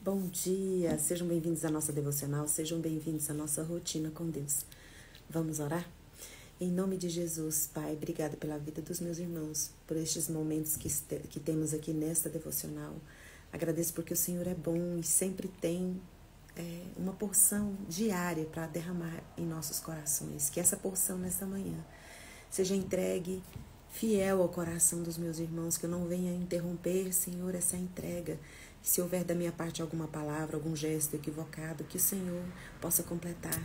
Bom dia, sejam bem-vindos à nossa devocional, sejam bem-vindos à nossa rotina com Deus. Vamos orar? Em nome de Jesus, Pai, obrigada pela vida dos meus irmãos, por estes momentos que temos aqui nesta devocional. Agradeço porque o Senhor é bom e sempre tem uma porção diária para derramar em nossos corações. Que essa porção nesta manhã seja entregue fiel ao coração dos meus irmãos, que eu não venha interromper, Senhor, essa entrega. Se houver da minha parte alguma palavra, algum gesto equivocado, que o Senhor possa completar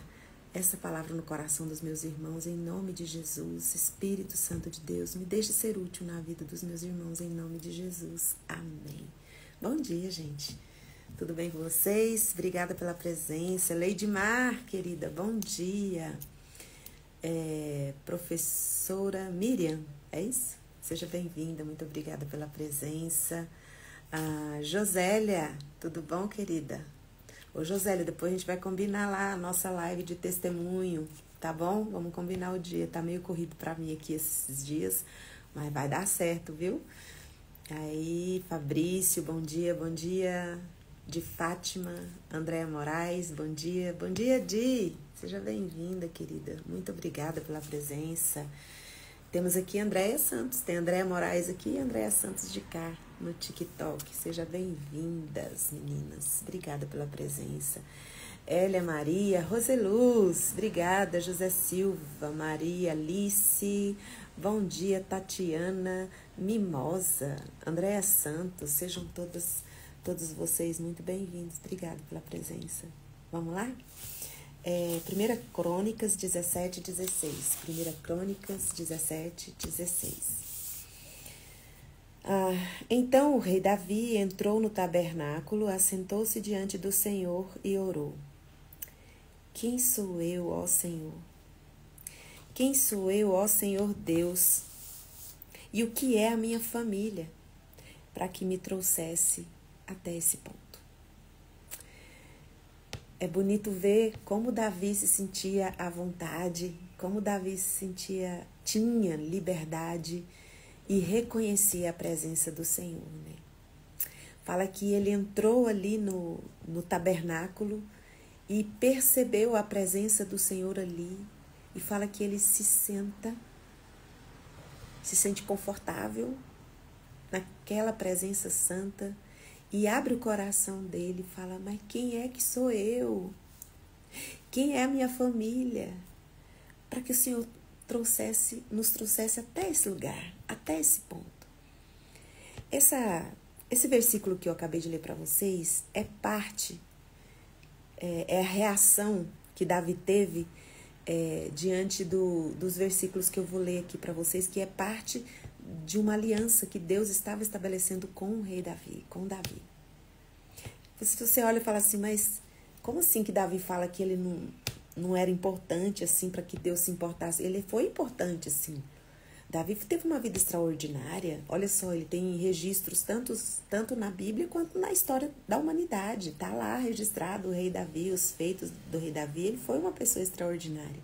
essa palavra no coração dos meus irmãos, em nome de Jesus. Espírito Santo de Deus, me deixe ser útil na vida dos meus irmãos, em nome de Jesus. Amém. Bom dia, gente. Tudo bem com vocês? Obrigada pela presença. Leidmar, querida, bom dia. Professora Miriam, é isso? Seja bem-vinda, muito obrigada pela presença. Josélia, tudo bom, querida? Ô, Josélia, depois a gente vai combinar lá a nossa live de testemunho, tá bom? Vamos combinar o dia, tá meio corrido pra mim aqui esses dias, mas vai dar certo, viu? Aí, Fabrício, bom dia, de Fátima, Andréa Moraes, bom dia, Di, seja bem-vinda, querida, muito obrigada pela presença. Temos aqui Andréa Santos, tem Andréa Moraes aqui e Andréa Santos de cá no TikTok. Sejam bem-vindas, meninas. Obrigada pela presença. Hélia Maria, Roseluz, obrigada. José Silva, Maria Alice, bom dia. Tatiana, Mimosa, Andréa Santos, sejam todos vocês muito bem-vindos. Obrigada pela presença. Vamos lá? 1 Crônicas 17, 16. 1 Crônicas 17, 16. Então o rei Davi entrou no tabernáculo, assentou-se diante do Senhor e orou. Quem sou eu, ó Senhor? Quem sou eu, ó Senhor Deus? E o que é a minha família, para que me trouxesse até esse ponto? É bonito ver como Davi se sentia à vontade, como Davi tinha liberdade e reconhecia a presença do Senhor, né? Fala que ele entrou ali no tabernáculo e percebeu a presença do Senhor ali, e fala que ele se sente confortável naquela presença santa, e abre o coração dele e fala, mas quem é que sou eu? Quem é a minha família? Para que o Senhor nos trouxesse até esse lugar, até esse ponto. Esse versículo que eu acabei de ler para vocês é a reação que Davi teve diante dos versículos que eu vou ler aqui para vocês, que é parte de uma aliança que Deus estava estabelecendo com o rei Davi, com Davi. Se você olha e fala assim, mas como assim que Davi fala que ele não era importante assim para que Deus se importasse? Ele foi importante assim. Davi teve uma vida extraordinária. Olha só, ele tem registros tanto na Bíblia quanto na história da humanidade. Está lá registrado o rei Davi, os feitos do rei Davi. Ele foi uma pessoa extraordinária.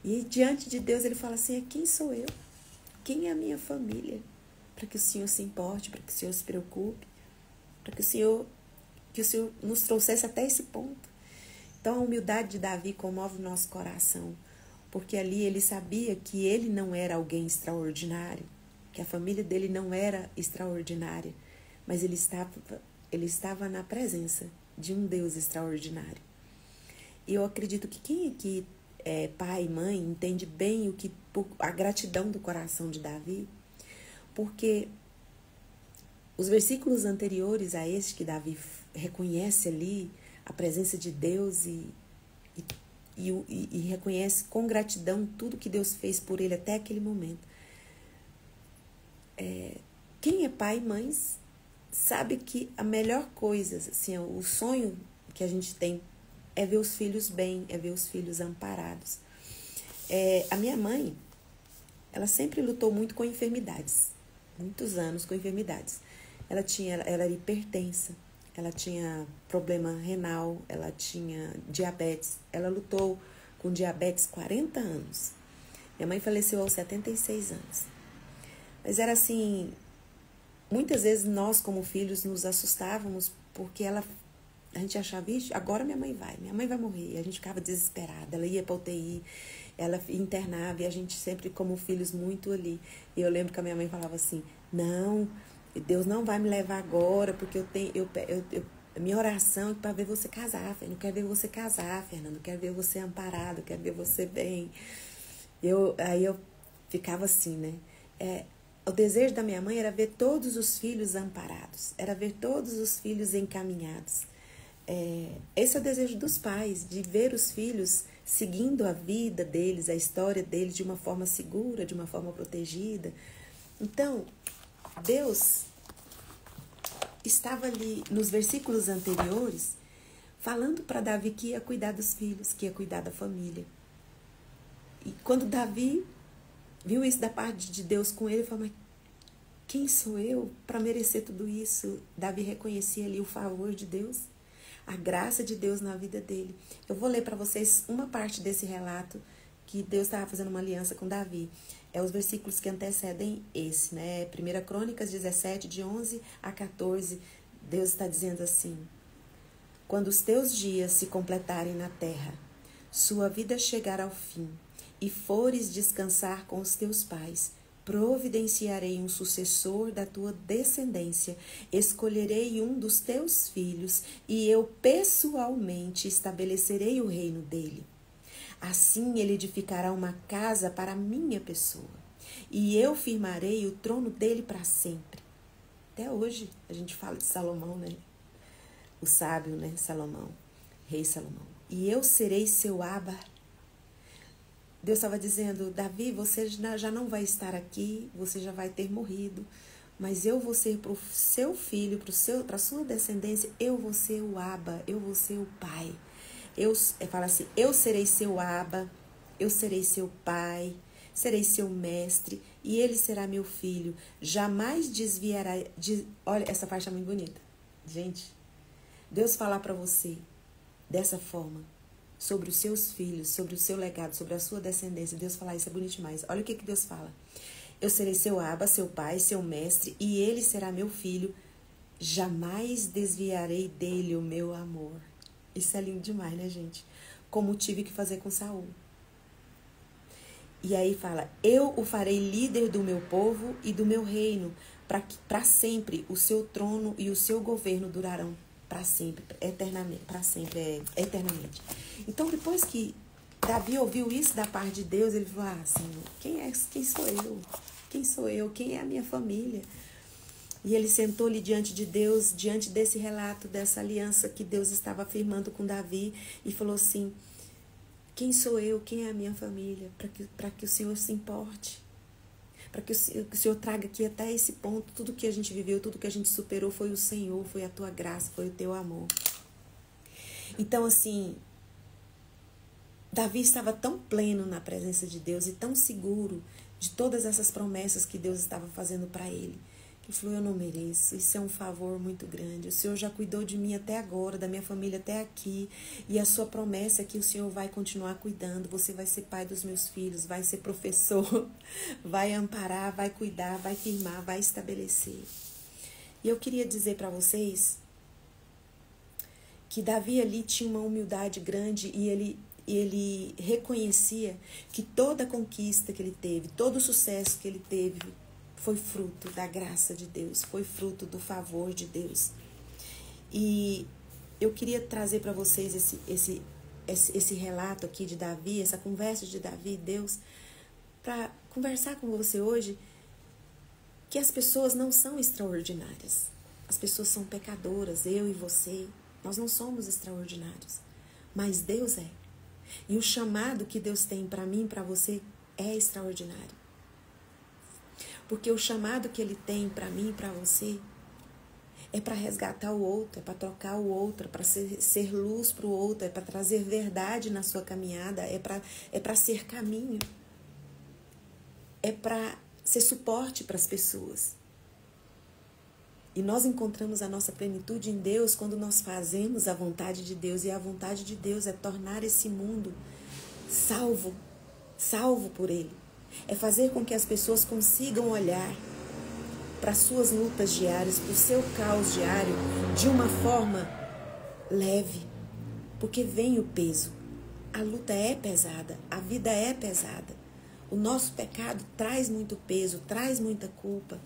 E diante de Deus ele fala assim, quem sou eu? Quem é a minha família? Para que o Senhor se importe, para que o Senhor se preocupe, para que o Senhor nos trouxesse até esse ponto. Então a humildade de Davi comove o nosso coração, porque ali ele sabia que ele não era alguém extraordinário, que a família dele não era extraordinária, mas ele estava na presença de um Deus extraordinário. E eu acredito que quem aqui pai e mãe entende bem a gratidão do coração de Davi, porque os versículos anteriores a este que Davi reconhece ali a presença de Deus e reconhece com gratidão tudo que Deus fez por ele até aquele momento. Quem é pai e mãe sabe que a melhor coisa, assim, o sonho que a gente tem é ver os filhos bem, é ver os filhos amparados. A minha mãe, ela sempre lutou muito com enfermidades, muitos anos com enfermidades. Ela era hipertensa, ela tinha problema renal, ela tinha diabetes, ela lutou com diabetes 40 anos. Minha mãe faleceu aos 76 anos. Mas era assim, muitas vezes nós como filhos nos assustávamos porque ela A gente achava, "Ixi, agora minha mãe vai morrer." A gente ficava desesperada, ela ia pra UTI, ela internava, e a gente sempre, como filhos, muito ali. E eu lembro que a minha mãe falava assim, não, Deus não vai me levar agora, porque minha oração é para ver você casar, Fernanda. Não quero ver você casar, Fernanda. Não quero ver você amparado, quero ver você bem. Aí eu ficava assim, né? O desejo da minha mãe era ver todos os filhos amparados, era ver todos os filhos encaminhados. Esse é o desejo dos pais, de ver os filhos seguindo a vida deles, a história deles de uma forma segura, de uma forma protegida. Então, Deus estava ali nos versículos anteriores falando para Davi que ia cuidar dos filhos, que ia cuidar da família. E quando Davi viu isso da parte de Deus com ele, ele falou, mas quem sou eu para merecer tudo isso? Davi reconhecia ali o favor de Deus, a graça de Deus na vida dele. Eu vou ler para vocês uma parte desse relato que Deus estava fazendo uma aliança com Davi. É os versículos que antecedem esse, né? 1 Crônicas 17, de 11 a 14, Deus está dizendo assim, quando os teus dias se completarem na terra, sua vida chegar ao fim, e fores descansar com os teus pais, providenciarei um sucessor da tua descendência, escolherei um dos teus filhos, e eu pessoalmente estabelecerei o reino dele. Assim ele edificará uma casa para a minha pessoa, e eu firmarei o trono dele para sempre. Até hoje a gente fala de Salomão, né? O sábio, né? Salomão, rei Salomão. E eu serei seu Abba. Deus estava dizendo, Davi, você já não vai estar aqui, você já vai ter morrido, mas eu vou ser para o seu filho, para a sua descendência, eu vou ser o Abba, eu vou ser o pai. Fala assim, eu serei seu Abba, eu serei seu pai, serei seu mestre, e ele será meu filho. Jamais desviará... Olha, essa parte é muito bonita. Gente, Deus falar para você dessa forma, sobre os seus filhos, sobre o seu legado, sobre a sua descendência, Deus falar isso é bonito demais. Olha o que Deus fala. Eu serei seu Abba, seu pai, seu mestre, e ele será meu filho. Jamais desviarei dele o meu amor. Isso é lindo demais, né, gente? Como tive que fazer com Saul. E aí fala, eu o farei líder do meu povo e do meu reino, para sempre o seu trono e o seu governo durarão para sempre, eternamente, para sempre, eternamente. Então, depois que Davi ouviu isso da parte de Deus, ele falou, Senhor, quem sou eu? Quem sou eu? Quem é a minha família? E ele sentou ali diante de Deus, diante desse relato, dessa aliança que Deus estava afirmando com Davi, e falou assim, quem sou eu? Quem é a minha família? Para que o Senhor se importe. Para que o Senhor traga aqui até esse ponto, tudo que a gente viveu, tudo que a gente superou, foi o Senhor, foi a tua graça, foi o teu amor. Então, assim, Davi estava tão pleno na presença de Deus e tão seguro de todas essas promessas que Deus estava fazendo para ele. Ele falou, eu não mereço, isso é um favor muito grande. O Senhor já cuidou de mim até agora, da minha família até aqui. E a sua promessa é que o Senhor vai continuar cuidando. Você vai ser pai dos meus filhos, vai ser professor, vai amparar, vai cuidar, vai firmar, vai estabelecer. E eu queria dizer para vocês que Davi ali tinha uma humildade grande e ele reconhecia que toda a conquista que ele teve, todo o sucesso que ele teve, foi fruto da graça de Deus, foi fruto do favor de Deus. E eu queria trazer para vocês esse relato aqui de Davi, essa conversa de Davi e Deus, para conversar com você hoje, que as pessoas não são extraordinárias. As pessoas são pecadoras, eu e você, nós não somos extraordinários, mas Deus é. E o chamado que Deus tem para mim e para você é extraordinário. Porque o chamado que Ele tem para mim e para você é para resgatar o outro, é para trocar o outro, é para ser luz para o outro, é para trazer verdade na sua caminhada, é para ser caminho, é para ser suporte para as pessoas. E nós encontramos a nossa plenitude em Deus quando nós fazemos a vontade de Deus. E a vontade de Deus é tornar esse mundo salvo por Ele. É fazer com que as pessoas consigam olhar para as suas lutas diárias, para o seu caos diário, de uma forma leve, porque vem o peso. A luta é pesada, a vida é pesada. O nosso pecado traz muito peso, traz muita culpa.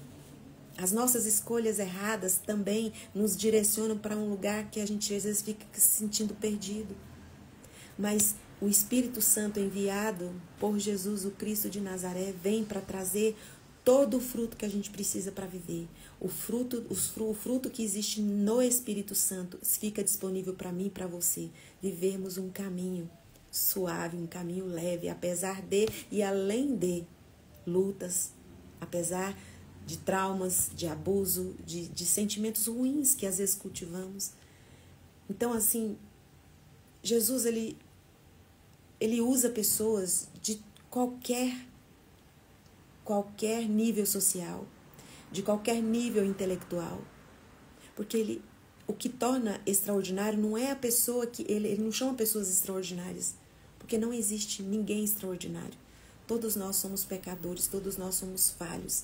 As nossas escolhas erradas também nos direcionam para um lugar que a gente às vezes fica se sentindo perdido. Mas o Espírito Santo enviado por Jesus, o Cristo de Nazaré, vem para trazer todo o fruto que a gente precisa para viver. O fruto que existe no Espírito Santo fica disponível para mim e para você. Vivermos um caminho suave, um caminho leve, apesar de e além de lutas, apesar de traumas, de abuso, de sentimentos ruins que às vezes cultivamos. Então, assim, Jesus, ele usa pessoas de qualquer nível social, de qualquer nível intelectual. Porque o que torna extraordinário não é a pessoa que... Ele não chama pessoas extraordinárias, porque não existe ninguém extraordinário. Todos nós somos pecadores, todos nós somos falhos.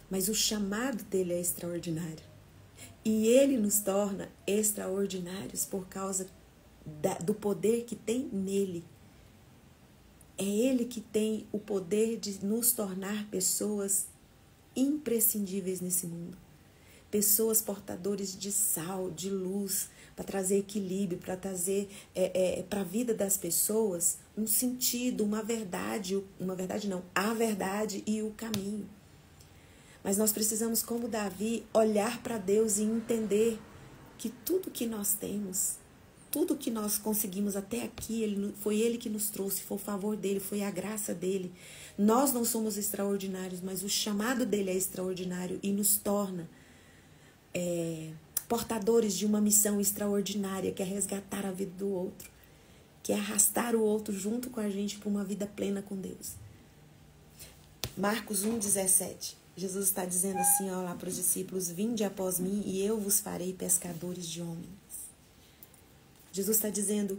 Mas o chamado dele é extraordinário. E ele nos torna extraordinários por causa do poder que tem nele. É ele que tem o poder de nos tornar pessoas imprescindíveis nesse mundo. Pessoas portadores de sal, de luz, para trazer equilíbrio, para trazer para a vida das pessoas um sentido, a verdade e o caminho. Mas nós precisamos, como Davi, olhar para Deus e entender que tudo que nós temos, tudo que nós conseguimos até aqui, foi Ele que nos trouxe, foi o favor dEle, foi a graça dEle. Nós não somos extraordinários, mas o chamado dEle é extraordinário e nos torna portadores de uma missão extraordinária, que é resgatar a vida do outro, que é arrastar o outro junto com a gente para uma vida plena com Deus. Marcos 1,17. Jesus está dizendo assim, ó, lá para os discípulos: vinde após mim e eu vos farei pescadores de homens. Jesus está dizendo: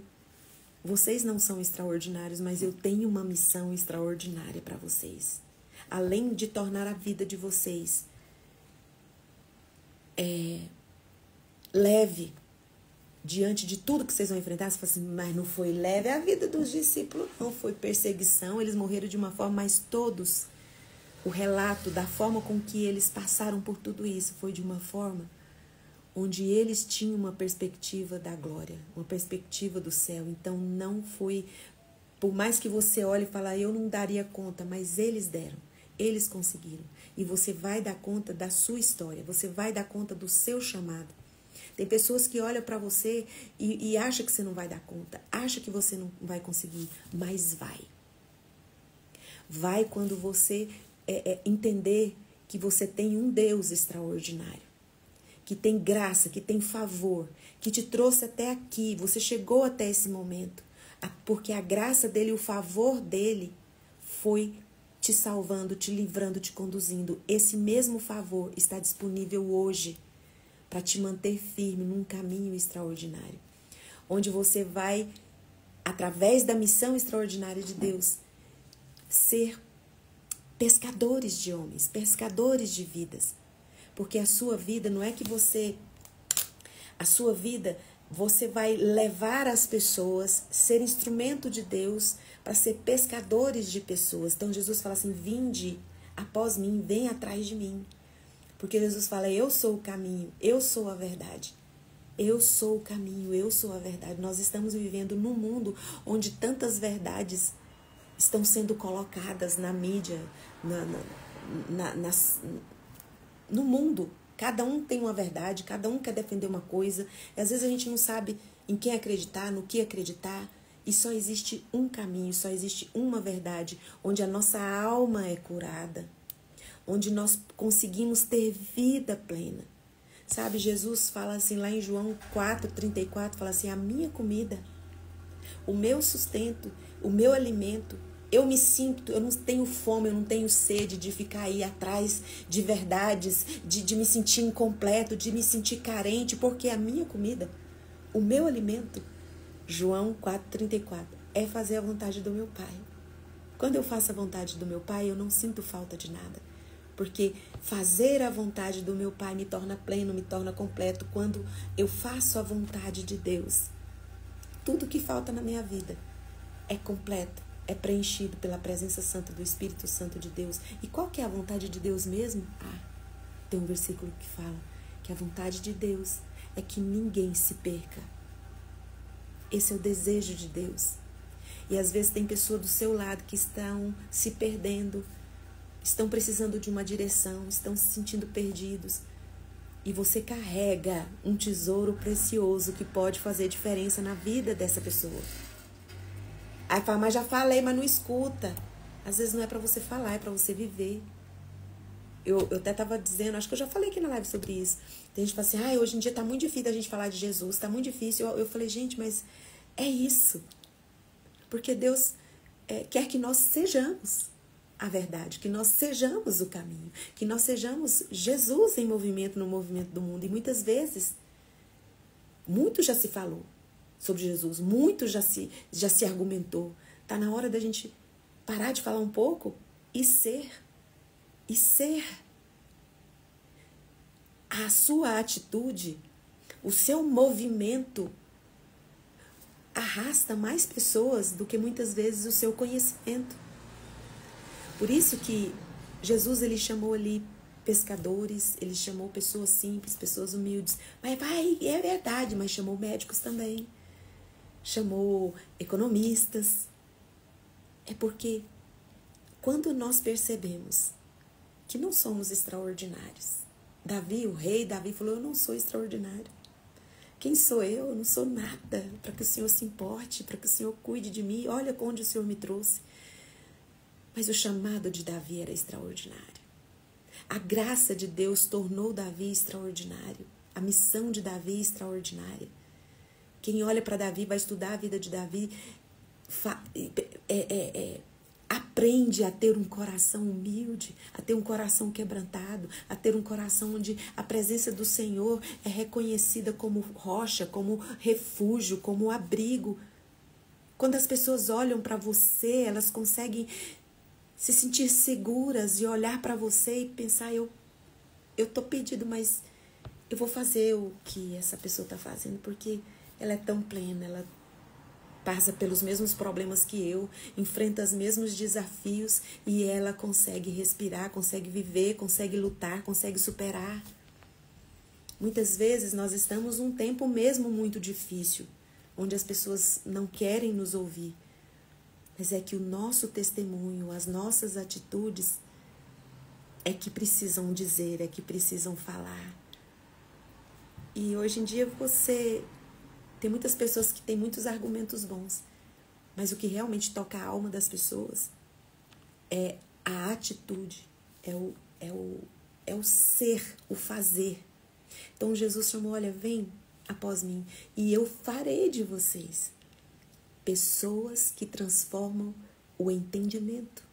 vocês não são extraordinários, mas eu tenho uma missão extraordinária para vocês. Além de tornar a vida de vocês leve diante de tudo que vocês vão enfrentar. Você fala assim, mas não foi leve a vida dos discípulos, não foi perseguição, eles morreram de uma forma, mas todos, o relato da forma com que eles passaram por tudo isso foi de uma forma onde eles tinham uma perspectiva da glória, uma perspectiva do céu. Então não foi, por mais que você olhe e fale, eu não daria conta, mas eles deram, eles conseguiram. E você vai dar conta da sua história, você vai dar conta do seu chamado. Tem pessoas que olham para você e acham que você não vai dar conta, acham que você não vai conseguir, mas vai. Vai quando você entender que você tem um Deus extraordinário, que tem graça, que tem favor, que te trouxe até aqui, você chegou até esse momento, porque a graça dele, o favor dele foi te salvando, te livrando, te conduzindo. Esse mesmo favor está disponível hoje para te manter firme num caminho extraordinário, onde você vai, através da missão extraordinária de Deus, ser pescadores de homens, pescadores de vidas. Porque a sua vida não é que você vai levar as pessoas, ser instrumento de Deus para ser pescadores de pessoas. Então Jesus fala assim, vinde após mim, vem atrás de mim. Porque Jesus fala, eu sou o caminho, eu sou a verdade. Eu sou o caminho, eu sou a verdade. Nós estamos vivendo num mundo onde tantas verdades estão sendo colocadas na mídia, no mundo. Cada um tem uma verdade, cada um quer defender uma coisa. E às vezes a gente não sabe em quem acreditar, no que acreditar. E só existe um caminho, só existe uma verdade, onde a nossa alma é curada, onde nós conseguimos ter vida plena. Sabe, Jesus fala assim lá em João 4,34, fala assim, a minha comida, o meu sustento, o meu alimento, eu não tenho fome, eu não tenho sede de ficar aí atrás de verdades, de me sentir incompleto, de me sentir carente, porque a minha comida, o meu alimento, João 4,34, é fazer a vontade do meu Pai. Quando eu faço a vontade do meu Pai, eu não sinto falta de nada. Porque fazer a vontade do meu Pai me torna pleno, me torna completo. Quando eu faço a vontade de Deus, tudo que falta na minha vida é completo, é preenchido pela presença santa do Espírito Santo de Deus. E qual que é a vontade de Deus mesmo? Tem um versículo que fala que a vontade de Deus é que ninguém se perca. Esse é o desejo de Deus. E às vezes tem pessoas do seu lado que estão se perdendo, estão precisando de uma direção, estão se sentindo perdidos. E você carrega um tesouro precioso que pode fazer diferença na vida dessa pessoa. Aí fala, mas já falei, mas não escuta. Às vezes não é para você falar, é para você viver. Eu até estava dizendo, acho que eu já falei aqui na live sobre isso. Tem gente que fala assim, hoje em dia tá muito difícil a gente falar de Jesus, tá muito difícil. Eu falei, gente, mas é isso. Porque Deus quer que nós sejamos a verdade, que nós sejamos o caminho, que nós sejamos Jesus em movimento, no movimento do mundo. E muitas vezes, muito já se falou sobre Jesus, muito já se argumentou. Tá na hora da gente parar de falar um pouco e ser. E ser. A sua atitude, o seu movimento arrasta mais pessoas do que muitas vezes o seu conhecimento. Por isso que Jesus, ele chamou ali pescadores, ele chamou pessoas simples, pessoas humildes. Mas é verdade, mas chamou médicos também. Chamou economistas. É porque quando nós percebemos que não somos extraordinários. O rei Davi falou, eu não sou extraordinário. Quem sou eu? Eu não sou nada para que o Senhor se importe, para que o Senhor cuide de mim. Olha onde o Senhor me trouxe. Mas o chamado de Davi era extraordinário. A graça de Deus tornou Davi extraordinário. A missão de Davi extraordinária. Quem olha para Davi, vai estudar a vida de Davi, aprende a ter um coração humilde, a ter um coração quebrantado, a ter um coração onde a presença do Senhor é reconhecida como rocha, como refúgio, como abrigo. Quando as pessoas olham para você, elas conseguem se sentir seguras e olhar para você e pensar, eu tô perdido, mas eu vou fazer o que essa pessoa está fazendo, porque ela é tão plena, ela passa pelos mesmos problemas que eu, enfrenta os mesmos desafios e ela consegue respirar, consegue viver, consegue lutar, consegue superar. Muitas vezes nós estamos num tempo mesmo muito difícil, onde as pessoas não querem nos ouvir. Mas é que o nosso testemunho, as nossas atitudes é que precisam dizer, é que precisam falar. E hoje em dia tem muitas pessoas que têm muitos argumentos bons, mas o que realmente toca a alma das pessoas é a atitude, é o ser, o fazer. Então Jesus chamou, olha, vem após mim e eu farei de vocês pessoas que transformam o entendimento,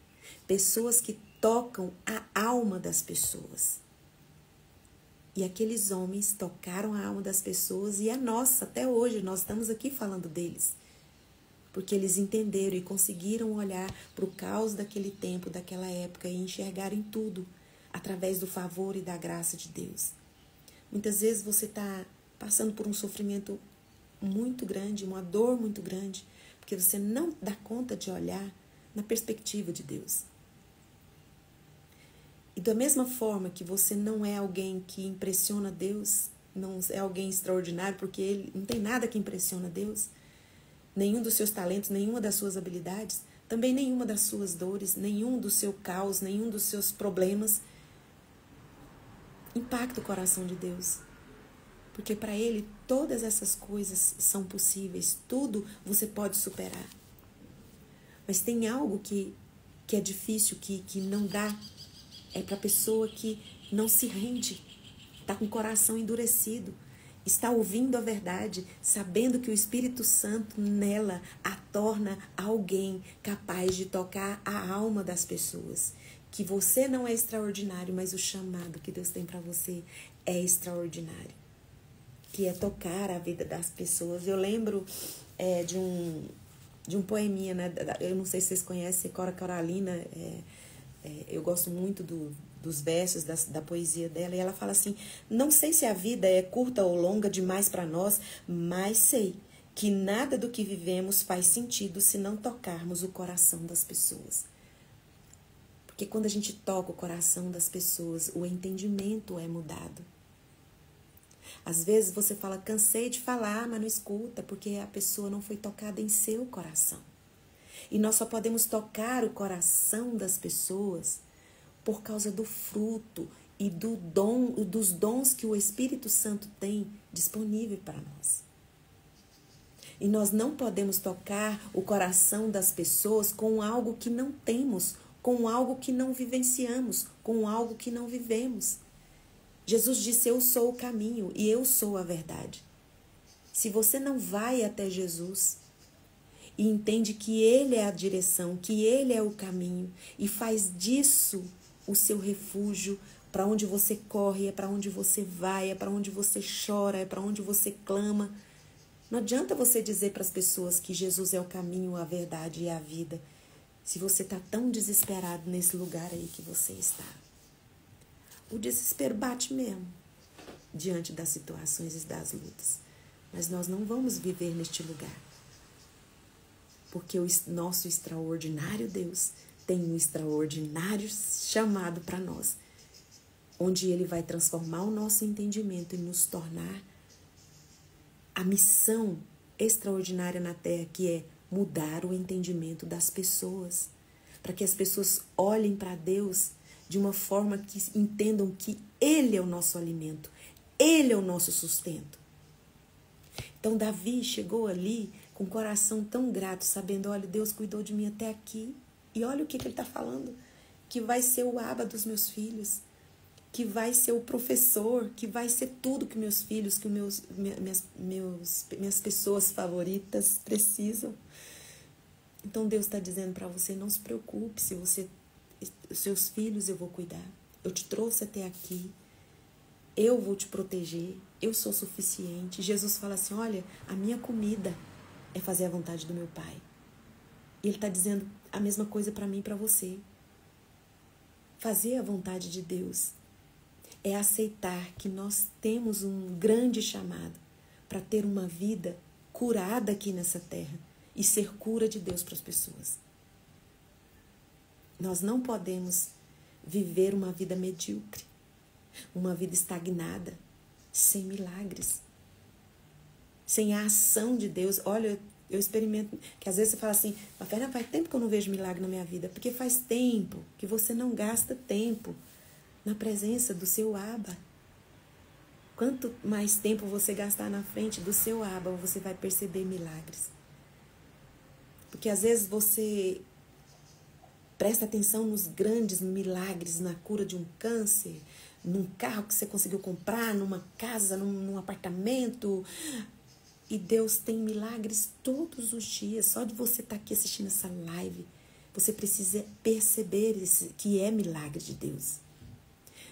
pessoas que tocam a alma das pessoas. E aqueles homens tocaram a alma das pessoas e a nossa, até hoje, nós estamos aqui falando deles. Porque eles entenderam e conseguiram olhar para o caos daquele tempo, daquela época e enxergarem tudo através do favor e da graça de Deus. Muitas vezes você está passando por um sofrimento muito grande, uma dor muito grande, porque você não dá conta de olhar na perspectiva de Deus. E da mesma forma que você não é alguém que impressiona Deus, não é alguém extraordinário, porque ele não tem nada que impressiona Deus, nenhum dos seus talentos, nenhuma das suas habilidades, também nenhuma das suas dores, nenhum do seu caos, nenhum dos seus problemas impacta o coração de Deus. Porque para Ele todas essas coisas são possíveis, tudo você pode superar. Mas tem algo que é difícil, que não dá. É para a pessoa que não se rende, está com o coração endurecido, está ouvindo a verdade, sabendo que o Espírito Santo nela a torna alguém capaz de tocar a alma das pessoas. Que você não é extraordinário, mas o chamado que Deus tem para você é extraordinário. Que é tocar a vida das pessoas. Eu lembro de um poeminha, né? Eu não sei se vocês conhecem, Cora Coralina. Eu gosto muito dos versos da poesia dela, e ela fala assim: não sei se a vida é curta ou longa demais para nós, mas sei que nada do que vivemos faz sentido se não tocarmos o coração das pessoas. Porque quando a gente toca o coração das pessoas, o entendimento é mudado. Às vezes você fala: cansei de falar, mas não escuta, porque a pessoa não foi tocada em seu coração. E nós só podemos tocar o coração das pessoas por causa do fruto e dos dons que o Espírito Santo tem disponível para nós. E nós não podemos tocar o coração das pessoas com algo que não temos, com algo que não vivenciamos, com algo que não vivemos. Jesus disse: eu sou o caminho e eu sou a verdade. Se você não vai até Jesus e entende que Ele é a direção, que Ele é o caminho, e faz disso o seu refúgio, para onde você corre, é para onde você vai, é para onde você chora, é para onde você clama. Não adianta você dizer para as pessoas que Jesus é o caminho, a verdade e a vida, se você está tão desesperado nesse lugar aí que você está. O desespero bate mesmo diante das situações e das lutas. Mas nós não vamos viver neste lugar. Porque o nosso extraordinário Deus tem um extraordinário chamado para nós, onde Ele vai transformar o nosso entendimento e nos tornar a missão extraordinária na Terra, que é mudar o entendimento das pessoas, para que as pessoas olhem para Deus de uma forma que entendam que Ele é o nosso alimento, Ele é o nosso sustento. Então Davi chegou ali com o coração tão grato, sabendo: olha, Deus cuidou de mim até aqui. E olha o que ele está falando: que vai ser o aba dos meus filhos, que vai ser o professor, que vai ser tudo que meus filhos, que minhas pessoas favoritas precisam. Então Deus está dizendo para você: não se preocupe, seus filhos eu vou cuidar. Eu te trouxe até aqui. Eu vou te proteger. Eu sou suficiente. Jesus fala assim: olha, a minha comida é fazer a vontade do meu Pai. E Ele está dizendo a mesma coisa para mim e para você. Fazer a vontade de Deus é aceitar que nós temos um grande chamado para ter uma vida curada aqui nessa terra e ser cura de Deus para as pessoas. Nós não podemos viver uma vida medíocre, uma vida estagnada, sem milagres, sem a ação de Deus. Olha, eu experimento, que às vezes você fala assim: mas Fernanda, faz tempo que eu não vejo milagre na minha vida. Porque faz tempo que você não gasta tempo na presença do seu Aba. Quanto mais tempo você gastar na frente do seu Aba, você vai perceber milagres. Porque às vezes você presta atenção nos grandes milagres, na cura de um câncer, num carro que você conseguiu comprar, numa casa, num apartamento. E Deus tem milagres todos os dias. Só de você estar aqui assistindo essa live, você precisa perceber que é milagre de Deus.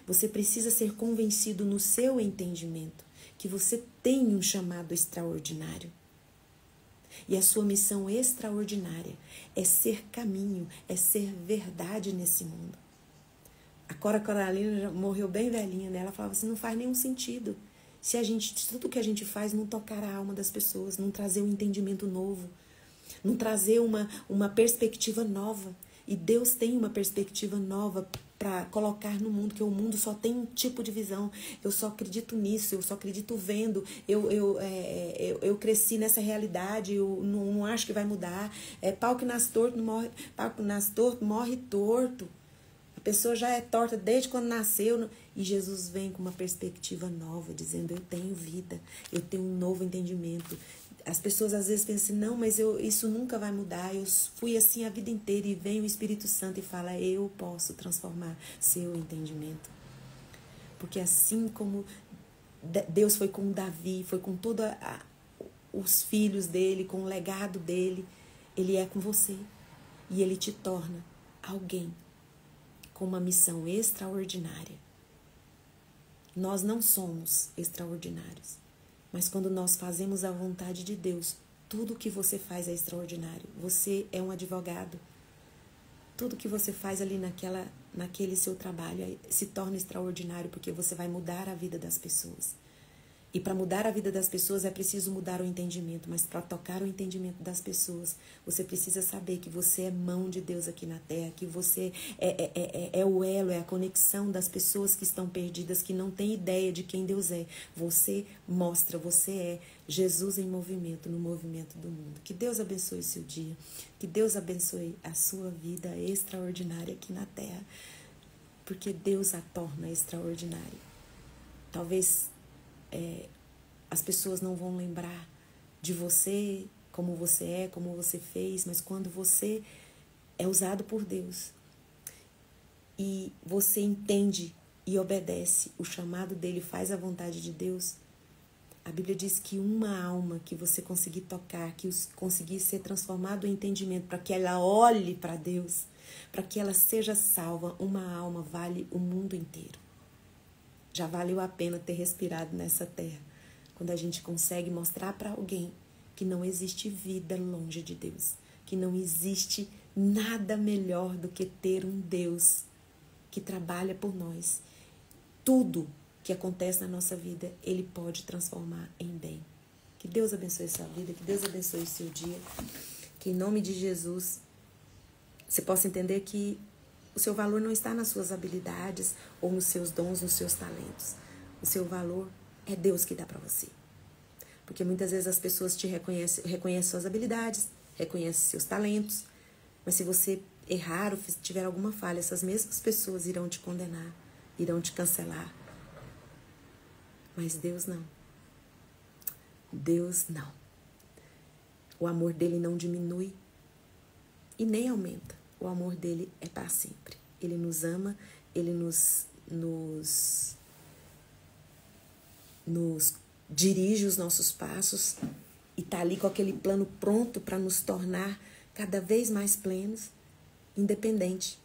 Você precisa ser convencido no seu entendimento que você tem um chamado extraordinário. E a sua missão extraordinária é ser caminho, é ser verdade nesse mundo. A Cora Coralina já morreu bem velhinha, né? Ela falava assim: não faz nenhum sentido se tudo que a gente faz não tocar a alma das pessoas, não trazer um entendimento novo, não trazer uma perspectiva nova. E Deus tem uma perspectiva nova para colocar no mundo, que o mundo só tem um tipo de visão. Eu só acredito nisso, eu só acredito vendo, eu cresci nessa realidade, eu não acho que vai mudar. Pau que nasce torto morre torto. A pessoa já é torta desde quando nasceu. E Jesus vem com uma perspectiva nova, dizendo: eu tenho vida, eu tenho um novo entendimento. As pessoas às vezes pensam assim: não, mas isso nunca vai mudar, eu fui assim a vida inteira. E vem o Espírito Santo e fala: eu posso transformar seu entendimento. Porque assim como Deus foi com Davi, foi com todos os filhos dele, com o legado dele, Ele é com você. E Ele te torna alguém com uma missão extraordinária. Nós não somos extraordinários, mas quando nós fazemos a vontade de Deus, tudo que você faz é extraordinário. Você é um advogado. Tudo que você faz ali naquele seu trabalho se torna extraordinário, porque você vai mudar a vida das pessoas. E para mudar a vida das pessoas é preciso mudar o entendimento, mas para tocar o entendimento das pessoas, você precisa saber que você é mão de Deus aqui na terra, que você é o elo, é a conexão das pessoas que estão perdidas, que não têm ideia de quem Deus é. Você mostra, você é Jesus em movimento, no movimento do mundo. Que Deus abençoe o seu dia, que Deus abençoe a sua vida extraordinária aqui na terra, porque Deus a torna extraordinária. Talvez as pessoas não vão lembrar de você, como você fez, mas quando você é usado por Deus e você entende e obedece o chamado dele, faz a vontade de Deus, a Bíblia diz que uma alma que você conseguir tocar, que conseguir ser transformado em entendimento, para que ela olhe para Deus, para que ela seja salva, uma alma vale o mundo inteiro. Já valeu a pena ter respirado nessa terra, quando a gente consegue mostrar para alguém que não existe vida longe de Deus, que não existe nada melhor do que ter um Deus que trabalha por nós. Tudo que acontece na nossa vida, Ele pode transformar em bem. Que Deus abençoe a sua vida, que Deus abençoe o seu dia, que em nome de Jesus você possa entender que o seu valor não está nas suas habilidades ou nos seus dons, nos seus talentos. O seu valor é Deus que dá para você. Porque muitas vezes as pessoas te reconhecem suas habilidades, reconhecem seus talentos, mas se você errar ou tiver alguma falha, essas mesmas pessoas irão te condenar, irão te cancelar. Mas Deus não. Deus não. O amor dele não diminui e nem aumenta. O amor dele é para sempre. Ele nos ama, ele nos dirige os nossos passos e está ali com aquele plano pronto para nos tornar cada vez mais plenos, independente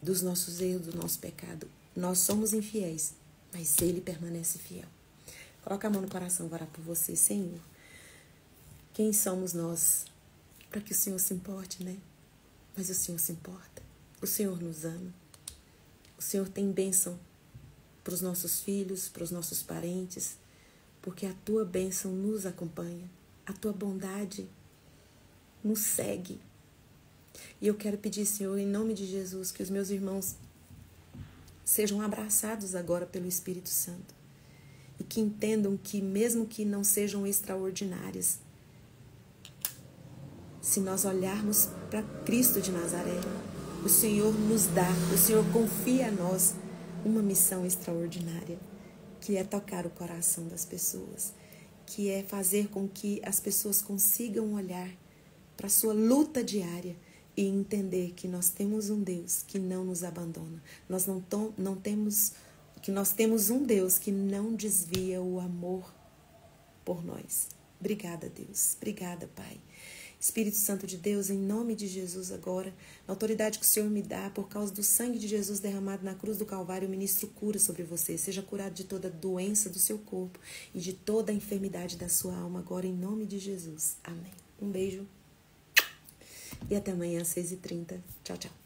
dos nossos erros, do nosso pecado. Nós somos infiéis, mas Ele permanece fiel. Coloca a mão no coração, vou orar por você, Senhor. Quem somos nós para que o Senhor se importe, né? Mas o Senhor se importa. O Senhor nos ama. O Senhor tem bênção para os nossos filhos, para os nossos parentes, porque a Tua bênção nos acompanha. A Tua bondade nos segue. E eu quero pedir, Senhor, em nome de Jesus, que os meus irmãos sejam abraçados agora pelo Espírito Santo e que entendam que, mesmo que não sejam extraordinárias, se nós olharmos para Cristo de Nazaré, o Senhor nos dá, o Senhor confia a nós uma missão extraordinária, que é tocar o coração das pessoas, que é fazer com que as pessoas consigam olhar para a sua luta diária e entender que nós temos um Deus que não nos abandona. Nós temos um Deus que não desvia o amor por nós. Obrigada, Deus. Obrigada, Pai. Espírito Santo de Deus, em nome de Jesus agora, na autoridade que o Senhor me dá, por causa do sangue de Jesus derramado na cruz do Calvário, eu ministro cura sobre você. Seja curado de toda doença do seu corpo e de toda a enfermidade da sua alma agora, em nome de Jesus. Amém. Um beijo e até amanhã às 6h30. Tchau, tchau.